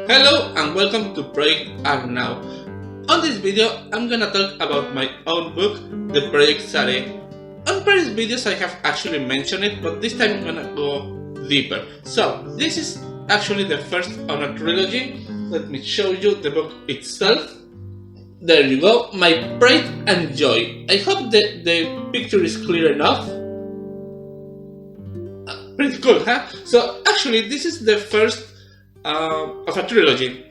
Hello and welcome to Project Arnau. On this video, I'm gonna talk about my own book, The Project Sare. On previous videos, I have actually mentioned it, but this time I'm gonna go deeper. So, this is actually the first on a trilogy. Let me show you the book itself. There you go, My Pride and Joy. I hope the picture is clear enough. Pretty cool, huh? So, actually, this is the first of a trilogy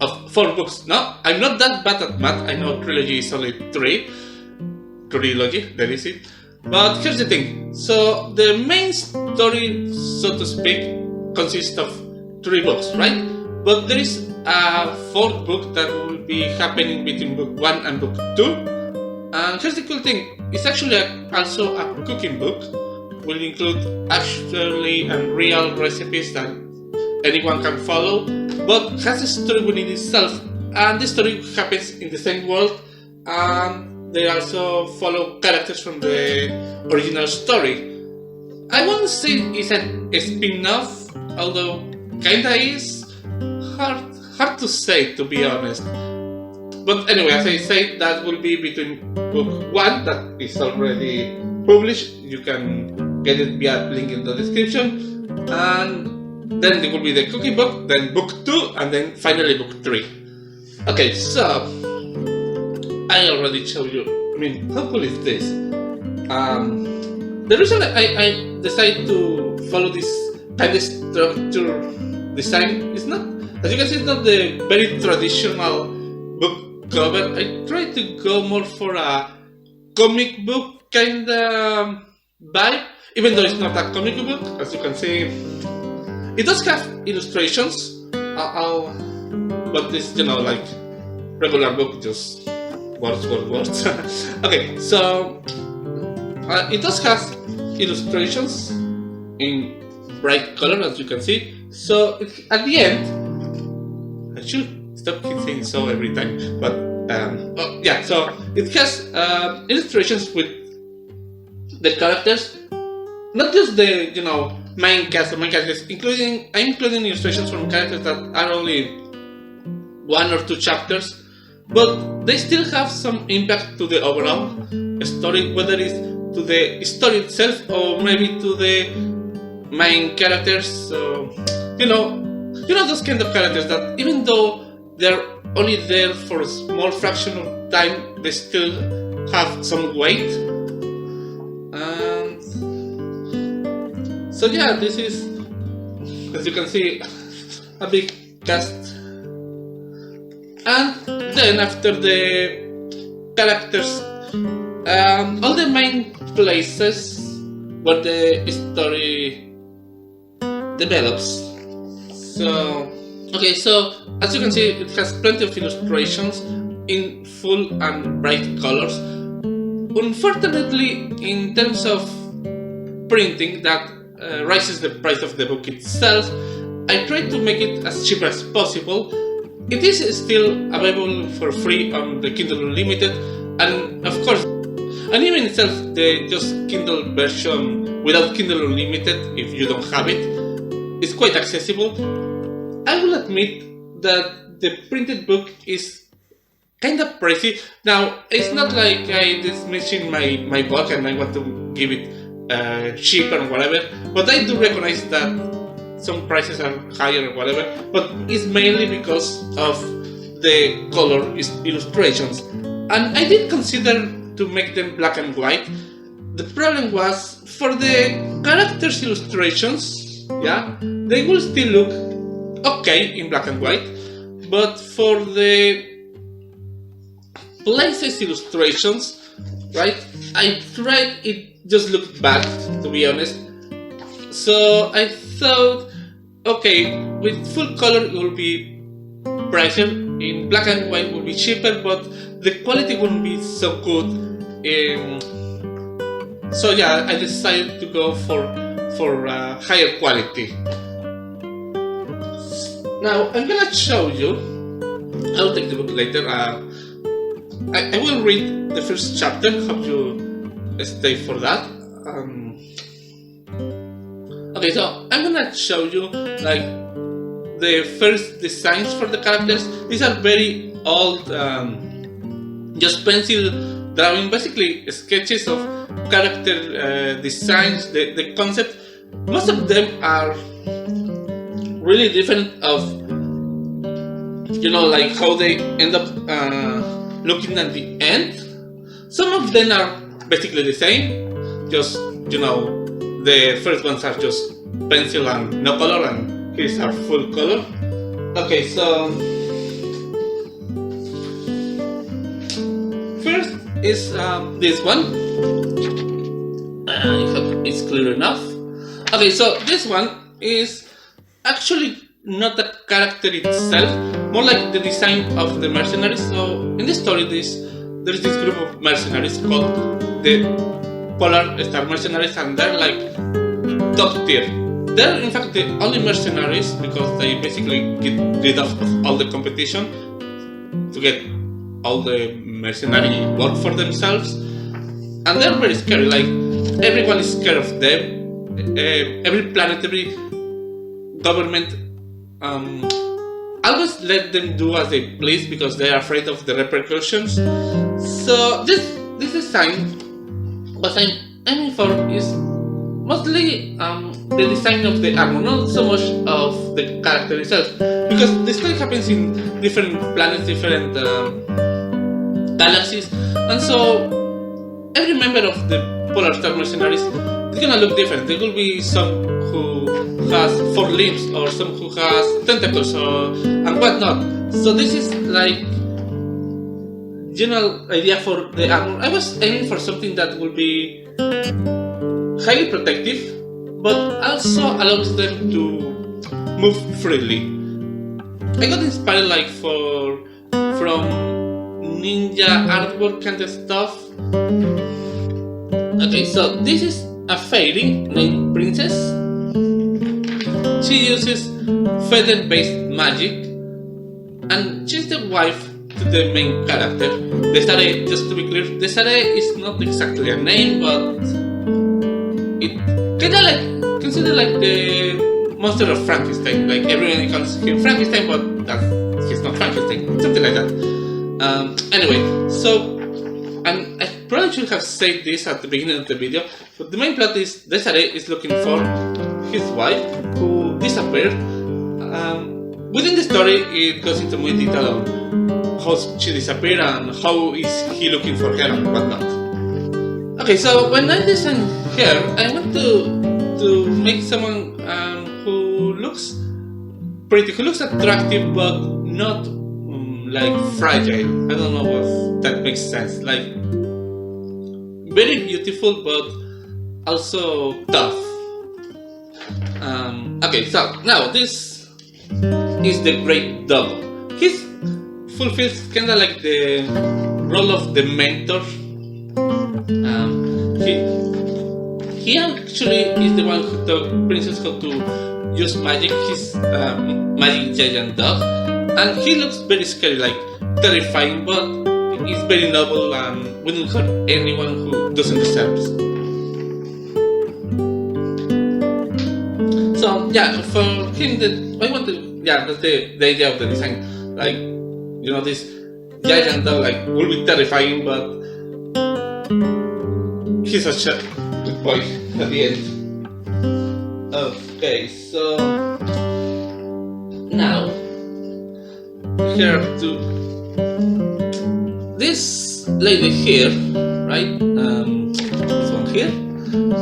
of 4 books. No, I'm not that bad at math. I know trilogy is only 3. Trilogy, that is it. But here's the thing. So the main story, so to speak, consists of 3 books, right? But there is a 4th book that will be happening between book 1 and book 2. And here's the cool thing. It's actually also a cooking book. Will include actually and real recipes that anyone can follow, but has a story within itself, and this story happens in the same world, and they also follow characters from the original story. I won't say it's a spin-off, although kinda is. Hard to say, to be honest. But anyway, as I said, that will be between book 1, that is already published. You can get it via link in the description, and then there will be the cooking book, then book 2, and then finally book 3. Okay, so I already showed you. I mean, how cool is this? The reason I decided to follow this kind of structure design is not, as you can see, it's not the very traditional book cover. I try to go more for a comic book kind of vibe, even though it's not a comic book, as you can see. It does have illustrations, but it's, like regular book, just words. Okay, so it does have illustrations in bright color, as you can see. So at the end, I should stop saying so every time, but yeah. So it has illustrations with the characters, not just the main cast, I'm including illustrations from characters that are only 1 or 2 chapters, but they still have some impact to the overall story, whether it's to the story itself or maybe to the main characters. So, those kind of characters that even though they're only there for a small fraction of time, they still have some weight. So yeah, this is, as you can see, a big cast. And then after the characters, all the main places where the story develops. So, okay, so as you can see, it has plenty of illustrations in full and bright colors. Unfortunately, in terms of printing, that rises the price of the book itself. I tried to make it as cheap as possible. It is still available for free on the Kindle Unlimited, and of course, and even itself, the just Kindle version without Kindle Unlimited, if you don't have it, is quite accessible. I will admit that the printed book is kind of pricey. Now, it's not like I dismissing my book and I want to give it cheap or whatever, but I do recognize that some prices are higher or whatever, but it's mainly because of the color illustrations, and I did consider to make them black and white. The problem was, for the characters illustrations, yeah, they will still look okay in black and white, but for the places illustrations, right, I tried, it just looked bad, to be honest. So I thought, okay, with full color it will be pricier, in black and white will be cheaper, but the quality wouldn't be so good. So yeah, I decided to go for higher quality. Now I'm gonna show you. I'll take the book later. I will read the first chapter. Hope you stay for that. Okay, so I'm gonna show you like the first designs for the characters. These are very old, just pencil drawing, basically sketches of character designs, the concept. Most of them are really different of, like how they end up looking at the end. Some of them are basically the same, just, the first ones are just pencil and no color, and here's our full color. Okay, so first is this one. I hope it's clear enough. Okay, so this one is actually not the character itself, more like the design of the mercenaries. So in the story, there is this group of mercenaries called the Polar Star Mercenaries, and they're like top tier. They're in fact the only mercenaries because they basically get rid of all the competition to get all the mercenary work for themselves, and they're very scary. Like everyone is scared of them. Every planet, every government always let them do as they please because they are afraid of the repercussions. So this design, what I'm aiming for is mostly the design of the armor, not so much of the character itself, because the story happens in different planets, different galaxies, and so every member of the Polar Star Mercenaries is gonna look different. There will be some who has 4 limbs, or some who has tentacles, and whatnot. So this is like general idea for the armor. I was aiming for something that will be highly protective, but also allows them to move freely. I got inspired from ninja artwork kind of stuff. Okay, so this is a fairy named Princess. She uses feather-based magic, and she's the wife to the main character, Desiree. Just to be clear, Desiree is not exactly a name, but it kinda like considered like the monster of Frankenstein. Like everyone calls him Frankenstein, but he's not Frankenstein. Something like that. Anyway, so and I probably should have said this at the beginning of the video, but the main plot is Desiree is looking for his wife who disappeared. Within the story, it goes into more detail on how she disappeared and how is he looking for her and whatnot. Okay, so when I design her, I want to make someone who looks pretty, who looks attractive, but not like fragile. I don't know if that makes sense. Like very beautiful, but also tough. Okay, so now this is the Great Double. He fulfills kind of like the role of the mentor. He actually is the one who taught Princess how to use magic. He's magic giant dog, and he looks very scary, like terrifying, but he's very noble and wouldn't hurt anyone who doesn't deserve it. So yeah, for him, that's the idea of the design. Like, this giant dog like will be terrifying, but he's such a good boy at the end. Okay, so now here to this lady here, right? This one here.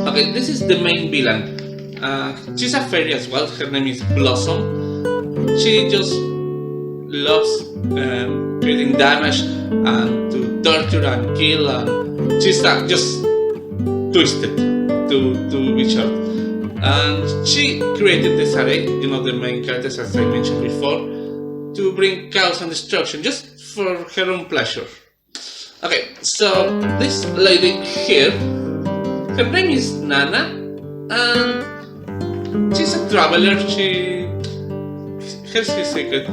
Okay, this is the main villain. She's a fairy as well. Her name is Blossom. She just loves creating damage and to torture and kill, and she's just twisted to be short. And she created Desiree, the main characters as I mentioned before, to bring chaos and destruction just for her own pleasure. Okay, so this lady here, her name is Nana, and she's a traveler. Here's his secret.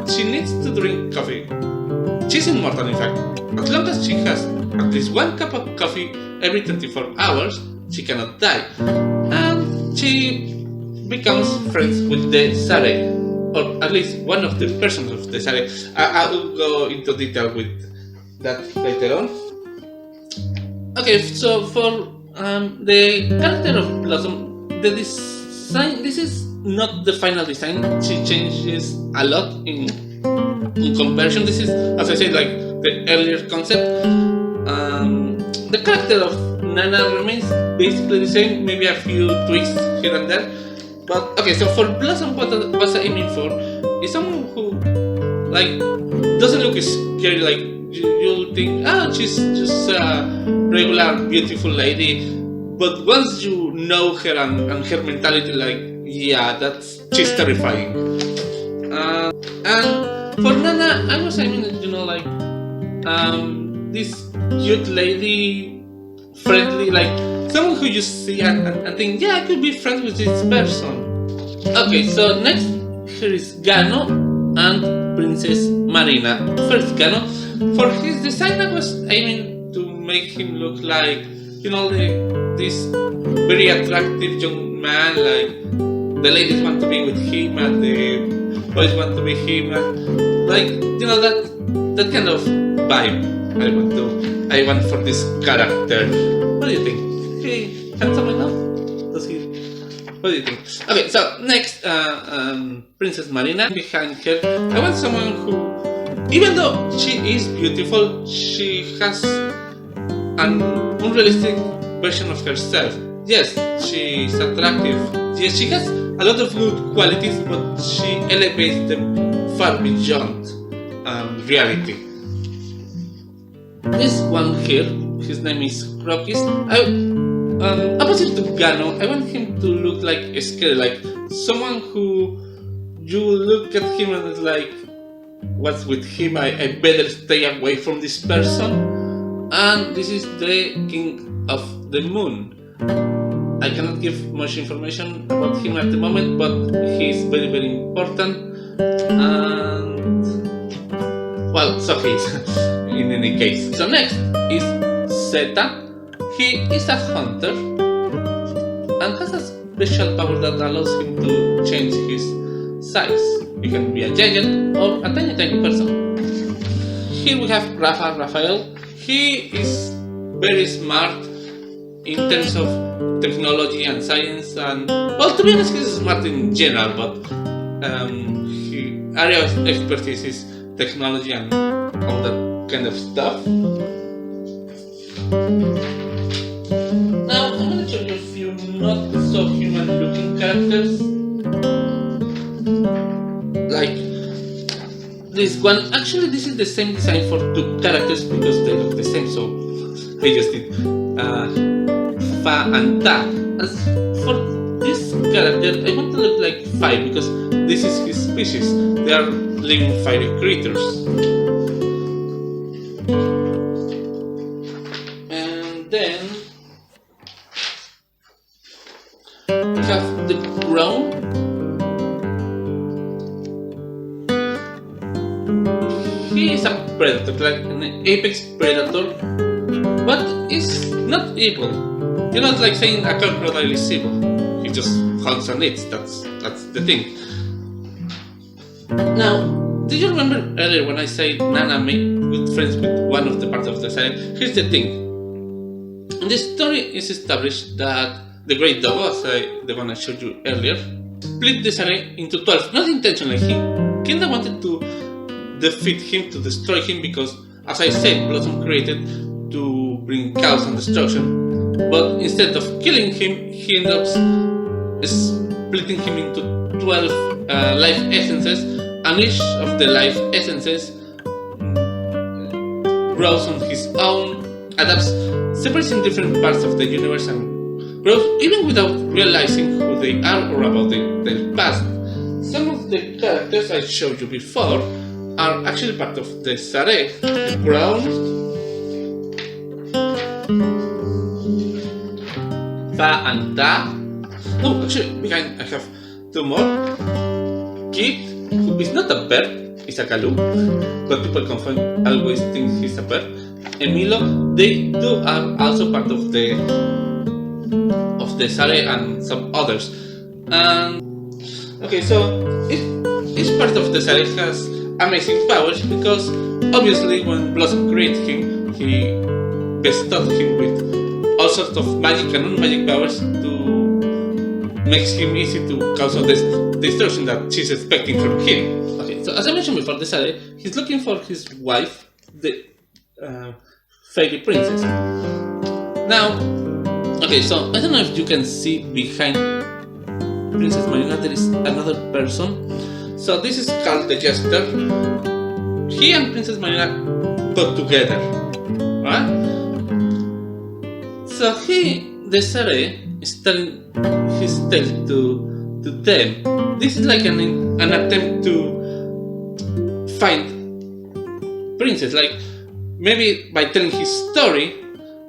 She needs to drink coffee. She's immortal, in fact. As long as she has at least 1 cup of coffee every 24 hours, she cannot die. And she becomes friends with the Desiree. or at least one of the persons of the Sare. I will go into detail with that later on. Okay, so for the character of Blossom, the design, this is not the final design. She changes a lot in comparison. This is, as I said, like the earlier concept. The character of Nana remains basically the same, maybe a few tweaks here and there. But okay, so for Blossom, what I was aiming for is someone who like doesn't look scary. Like you'll think, she's just a regular beautiful lady. But once you know her and her mentality, like yeah, she's terrifying. And for Nana, I was aiming, like this cute lady, friendly, like someone who you see and think, yeah, I could be friends with this person. Okay, so next here is Gano and Princess Marina. First, Gano. For his design, I was aiming to make him look like, this very attractive young man, like the ladies want to be with him and the boys want to be him, and like, that kind of vibe I want for this character. What do you think? He handsome enough? Does he? What do you think? Okay, so next, Princess Marina. Behind her, I want someone who, even though she is beautiful, she has an unrealistic version of herself. Yes, she's attractive. Yes, she has a lot of good qualities, but she elevates them far beyond reality. This one here, his name is Crocus. Opposite to Gano, I want him to look like scary, like someone who you look at him and it's like, what's with him? I better stay away from this person. And this is the King of the Moon. I cannot give much information about him at the moment, but he's very, very important. And well, so he's in any case. So next is Zeta. He is a hunter and has a special power that allows him to change his size. He can be a giant or a tiny, tiny person. Here we have Raphael. He is very smart in terms of technology and science, and well, to be honest, he's smart in general, but his area of expertise is technology and all that kind of stuff. Now I'm gonna show you a few not so human looking characters, like this one. Actually, this is the same design for two characters because they look the same, so I just did Fa and Ta. As for this character, I want to look like Fire because this is his species. They are living fiery creatures. And then we have the Crown. He is a predator, like an apex predator, but is not evil. It's like saying a crocodile is evil. He just hunts and eats. That's the thing. Now, do you remember earlier when I said Nana made good friends with one of the parts of the Sare? Here's the thing. In the story is established that the Great Dogo, the one I showed you earlier, split the Sare into 12. Not intentionally. He kinda wanted to defeat him, to destroy him, because, as I said, Blossom created to bring chaos and destruction. But instead of killing him, he ended up splitting him into 12 life essences, and each of the life essences grows on his own, adapts, separates in different parts of the universe, and grows even without realizing who they are or about their past. Some of the characters I showed you before are actually part of the Sare. The Crown, Fa and Ta. Oh, actually, behind I have two more. Kit, who is not a bird, is a Kalu, but people always think he's a bird. Emilo, they are also part of the Sare and some others. Okay, so if each part of the series has amazing powers because obviously when Blossom created him, he bestowed him with all sorts of magic and non-magic powers to make him easy to cause all this destruction that she's expecting from him. Okay, so as I mentioned before, the series, he's looking for his wife, the fairy princess. Now, okay, so I don't know if you can see behind Princess Marina there is another person. So this is Carl the Jester. He and Princess Marina got together, right? So the series is telling his tale to them. This is like an attempt to find princess. Like maybe by telling his story,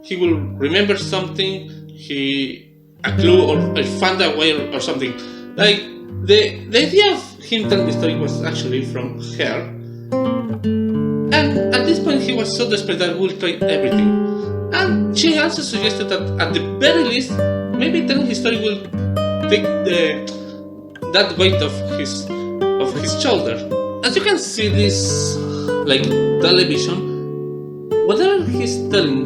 he will remember something, a clue, or find a way or something. Like the idea of him telling the story was actually from her. And at this point he was so desperate that he would try everything. And she also suggested that at the very least, maybe telling his story will take that weight of his shoulder. As you can see this like television, whatever he's telling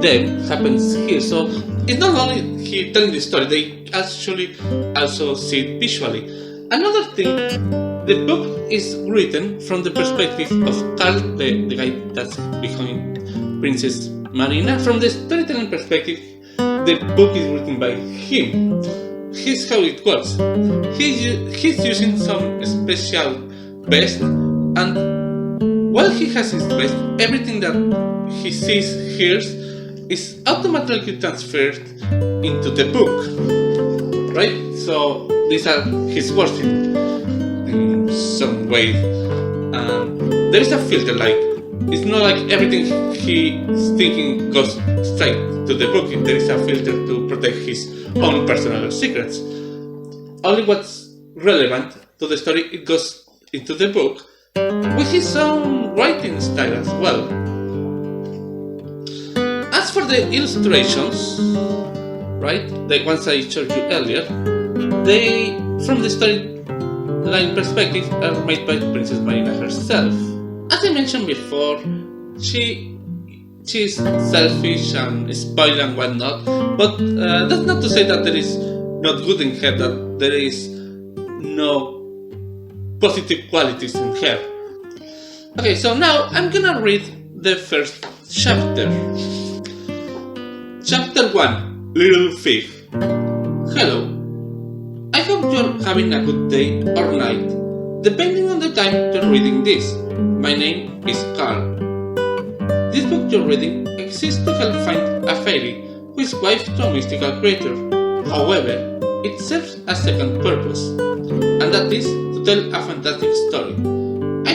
them happens here. So it's not only he telling the story, they actually also see it visually. Another thing, the book is written from the perspective of Carl, the guy that's behind Princess Marina. From the storytelling perspective, the book is written by him. Here's how it works. He's using some special vest, and while he has his vest, everything that he sees, hears, is automatically transferred into the book, right? So these are his words in some way. There is a filter, like it's not like everything he's thinking goes straight to the book. There is a filter to protect his own personal secrets. Only what's relevant to the story, it goes into the book with his own writing style as well. As for the illustrations, right, the ones I showed you earlier, they, from the storyline perspective, are made by Princess Marina herself. As I mentioned before, she's selfish and spoiled and whatnot, but that's not to say that there is not good in her, that there is no positive qualities in her. Okay, so now I'm gonna read the first chapter. Chapter 1, Little Thief. Hello. I hope you're having a good day or night, depending on the time you're reading this. My name is Carl. This book you're reading exists to help find a fairy who is wife to a mystical creature. However, it serves a second purpose, and that is to tell a fantastic story. I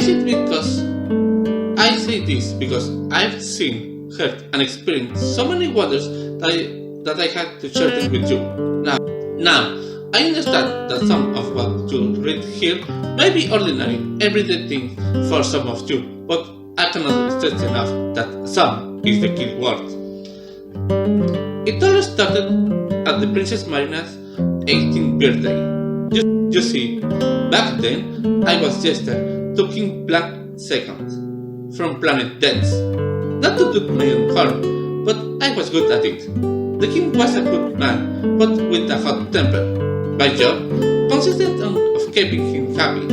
say this because I've seen, heard, and experienced so many wonders that I had to share them with you. Now, I understand that some of what you read here may be ordinary, everyday things for some of you, but I cannot stress enough that some is the key word. It all started at the Princess Marina's 18th birthday. You see, back then I was Jester, taking blank seconds from Planet Dance. Not to toot my own horn, but I was good at it. The king was a good man, but with a hot temper. My job consisted of keeping him happy,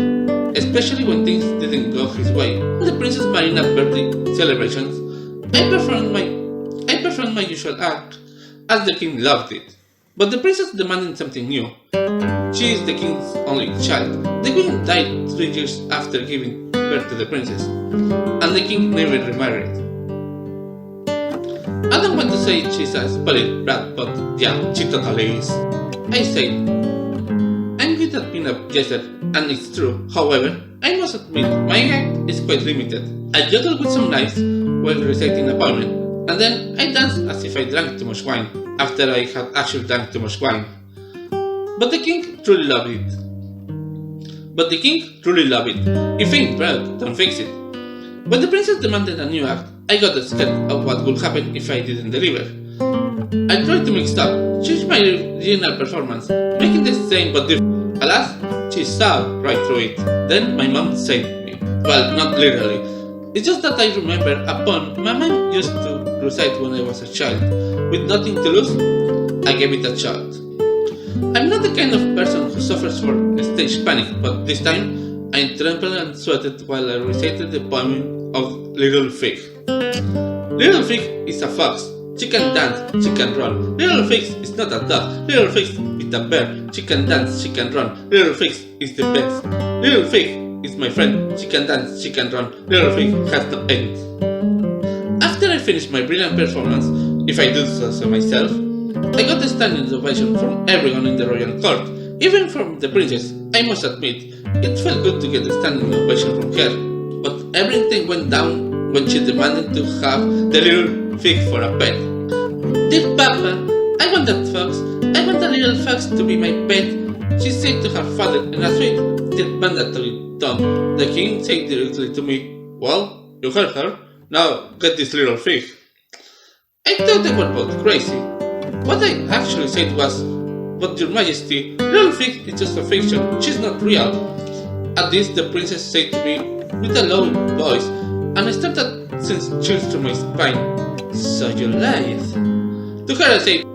especially when things didn't go his way. On the Princess Marina birthday celebrations, I performed my usual act, as the king loved it. But the princess demanded something new. She is the king's only child. The queen died 3 years after giving birth to the princess, and the king never remarried. I don't want to say she's a spoiled brat, but yeah, she totally is. I said, I'm good at being a jester, and it's true. However, I must admit, my act is quite limited. I juggle with some knives while reciting a poem, and then I dance as if I drank too much wine, after I had actually drank too much wine. But the king truly loved it. If ain't broke, don't fix it. When the princess demanded a new act, I got scared of what would happen if I didn't deliver. I tried to mix it up, change my original performance, making the same but different. Alas, she she saw right through it. Then my mom saved me. Well, not literally. It's just that I remember a poem my mom used to recite when I was a child. With nothing to lose, I gave it a shot. I'm not the kind of person who suffers from stage panic, but this time I trembled and sweated while I recited the poem of Little Fig. Little Fig is a fox. She can dance, she can run. Little Fig is not a dog. Little Fig is a bear. She can dance, she can run. Little Fig is the best. Little Fig is my friend. She can dance, she can run. Little Fig has no end. After I finished my brilliant performance, if I do so myself, I got a standing ovation from everyone in the royal court, even from the princess. I must admit, it felt good to get a standing ovation from her, but everything went down when she demanded to have the little fig for a pet. Dear Papa, I want that fox. I want the little fox to be my pet, she said to her father in a sweet yet mandatory tone. The king said directly to me, "Well, you heard her. Now get this little fig." I thought they were both crazy. What I actually said was, "But your majesty, little fig is just a fiction, she's not real." At this the princess said to me with a low voice, and I started sending chills to my spine, "So you lied?" To her I said,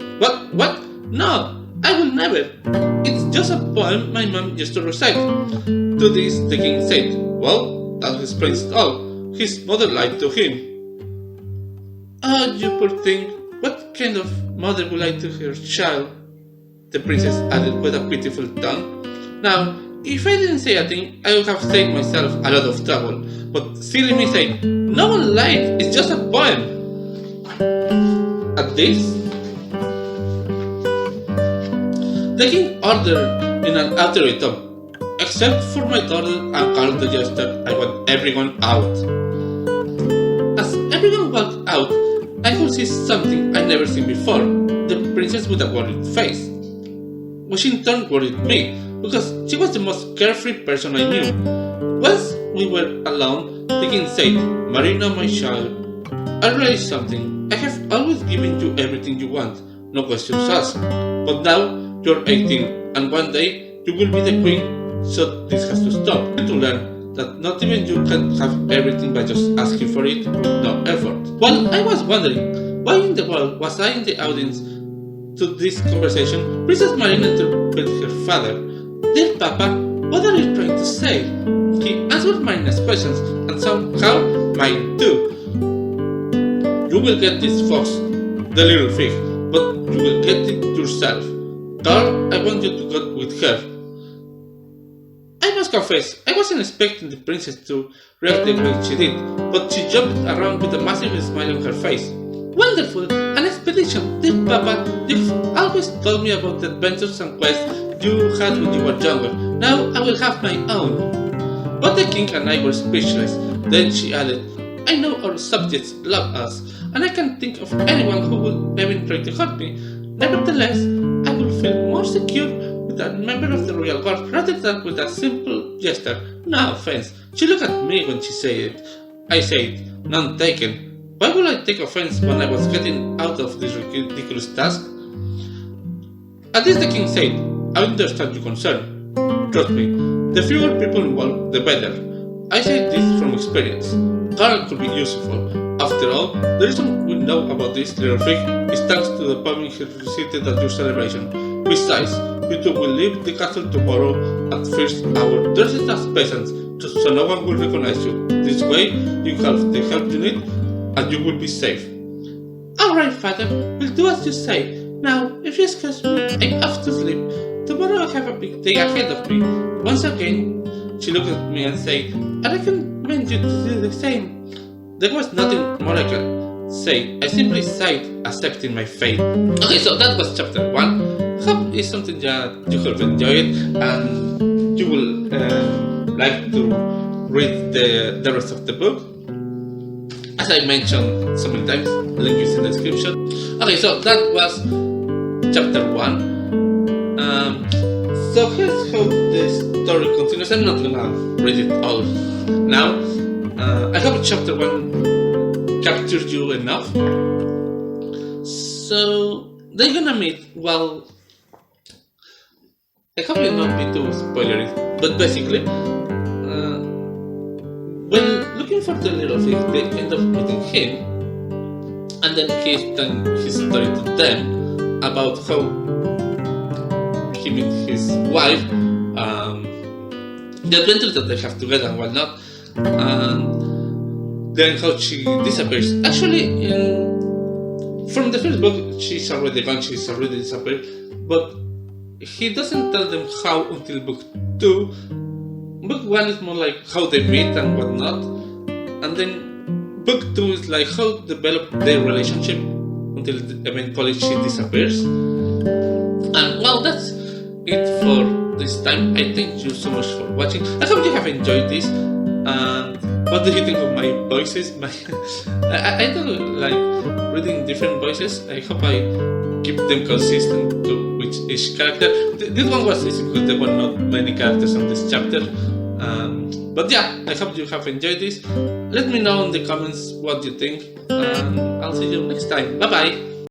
What? No, I will never. It's just a poem my mom used to recite." To this the king said, "Well, that explains it all. His mother lied to him." "Oh, you poor thing. What kind of mother would lie to her child?" the princess added with a pitiful tone. Now, if I didn't say a thing, I would have saved myself a lot of trouble. But silly me said, "No one lied, it's just a poem." At this, the king ordered in an authority tone, "Except for my daughter and Carl the Jester, I want everyone out." As everyone walked out, I could see something I'd never seen before, the princess with a worried face. Which in turn worried me, because she was the most carefree person I knew. Once we were alone, the king said, "Marina, my child, I realized something. I have always given you everything you want, no questions asked. But now you're 18, and one day you will be the queen, so this has to stop. You need to learn that not even you can have everything by just asking for it with no effort." While I was wondering why in the world was I in the audience to this conversation, Princess Marina interrupted her father. "Dear Papa, what are you trying to say?" He answered Marina's questions and somehow mine too. "You will get this fox, the little fig, but you will get it yourself. Carl, I want you to go with her." I must confess, I wasn't expecting the princess to react the way she did, but she jumped around with a massive smile on her face. "Wonderful! An expedition! Dear Papa, you've always told me about the adventures and quests you had when you were younger. Now I will have my own." But the king and I were speechless. Then she added, "I know our subjects love us, and I can't think of anyone who would even try to hurt me. Nevertheless, I will feel more secure with a member of the royal guard rather than with a simple jester. No offense." She looked at me when she said it. I said, "None taken. Why would I take offense when I was getting out of this ridiculous task?" At this the king said, "I understand your concern. Trust me, the fewer people involved, the better. I say this from experience. Carl could be useful. After all, the reason we know about this little fig is thanks to the poem he recited at your celebration. Besides, you two will leave the castle tomorrow at first hour dressed as peasants, so no one will recognize you. This way, you have the help you need, and you will be safe." "Alright, father, we'll do as you say. Now, if you excuse me, I'm off to sleep. Tomorrow I have a big day ahead of me." Once again, she looked at me and said, "I recommend you to do the same." There was nothing more I could say. I simply sighed, accepting my fate. Okay, so that was chapter 1. Hope it's something that you have enjoyed and you will like to read the rest of the book. As I mentioned so many times, link is in the description. Okay, so that was chapter 1. So here's how the story continues. I'm not gonna read it all now. I hope chapter 1 captured you enough. So they're gonna meet while I hope you not be too spoilery, but basically, when looking for the little fish, they end up meeting him, and then he's telling his story to them about how he met his wife, the adventures that they have together and whatnot, and then how she disappears. Actually, from the first book, she's already gone, she's already disappeared, but he doesn't tell them how until book 2. Book 1 is more like how they meet and whatnot, and then book 2 is like how develop their relationship until eventually she disappears. And well, that's it for this time. I thank you so much for watching. I hope you have enjoyed this. And what do you think of my voices? I don't like reading different voices. I hope I keep them consistent to each character. This one was easy because there were not many characters on this chapter. But yeah, I hope you have enjoyed this. Let me know in the comments what you think, and I'll see you next time. Bye bye!